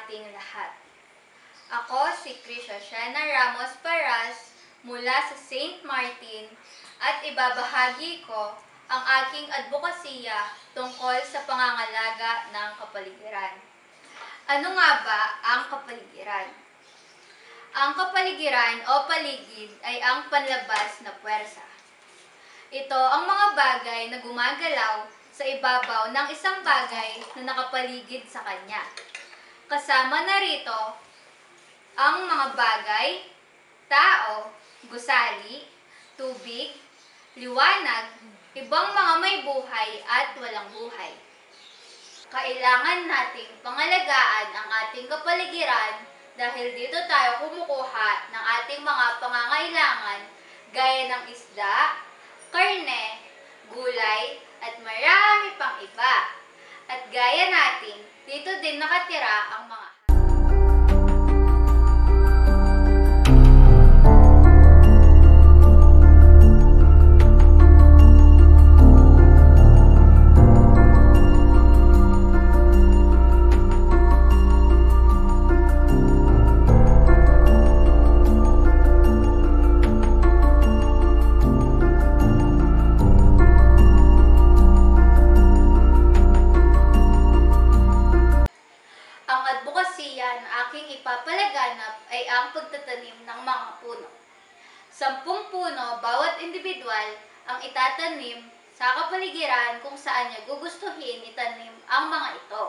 ating lahat. Ako si Shena Ramos Paras mula sa St. Martin at ibabahagi ko ang aking advokasya tungkol sa pangangalaga ng kapaligiran. Ano nga ba ang kapaligiran? Ang kapaligiran o paligid ay ang panlabas na puwersa. Ito ang mga bagay na gumagalaw sa ibabaw ng isang bagay na nakapaligid sa kanya. Kasama na rito ang mga bagay, tao, gusali, tubig, liwanag, ibang mga may buhay at walang buhay. Kailangan nating pangalagaan ang ating kapaligiran dahil dito tayo kumukuha ng ating mga pangangailangan gaya ng isda, karne, gulay, at marami pang iba. At gaya natin, dito din nakatira ang mga ipapalaganap ay ang pagtatanim ng mga puno. 10 puno bawat individual ang itatanim sa kapaligiran kung saan niya gugustuhin itanim ang mga ito.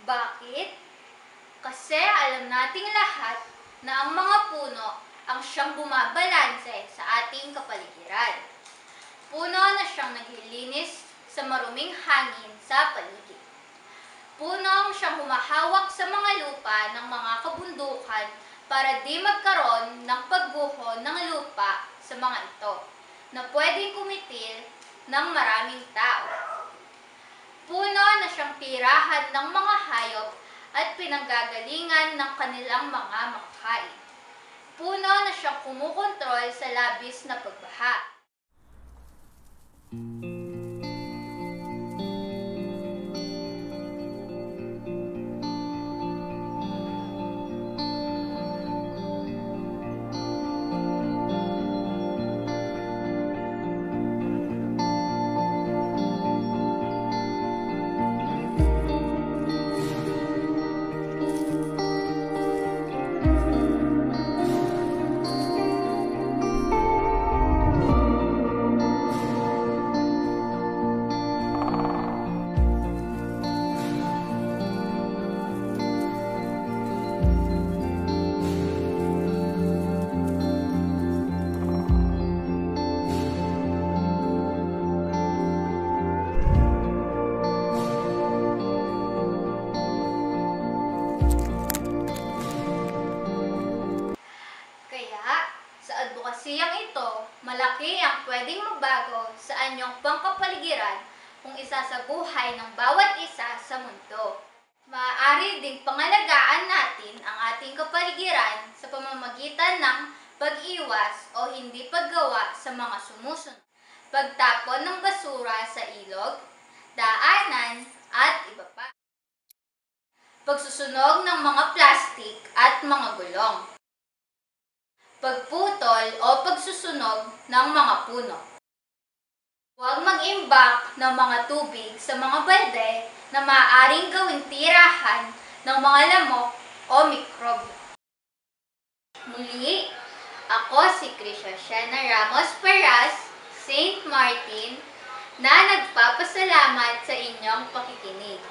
Bakit? Kasi alam nating lahat na ang mga puno ang siyang bumabalanse sa ating kapaligiran. Puno na siyang naglilinis sa maruming hangin sa paligid. Puno ang siyang humahawak sa mga lupa ng mga kabundukan para di magkaroon ng pagguho ng lupa sa mga ito na pwedeng kumitil ng maraming tao. Puno na siyang tirahan ng mga hayop at pinanggagalingan ng kanilang mga makakain. Puno na siyang kumukontrol sa labis na pagbaha. Advokasiyang ito, malaki ang pwedeng magbago sa anyong pangkapaligiran kung isasabuhay ng bawat isa sa mundo. Maaari ding pangalagaan natin ang ating kapaligiran sa pamamagitan ng pag-iwas o hindi paggawa sa mga sumusunod. Pagtapon ng basura sa ilog, daanan, at iba pa. Pagsusunog ng mga plastik at mga gulong. Pagputol o pagsusunog ng mga puno. Huwag mag-imbak ng mga tubig sa mga balde na maaaring gawing tirahan ng mga lamok o mikrob. Muli, ako si Shena Ramos Paras, St. Martin, na nagpapasalamat sa inyong pakikinig.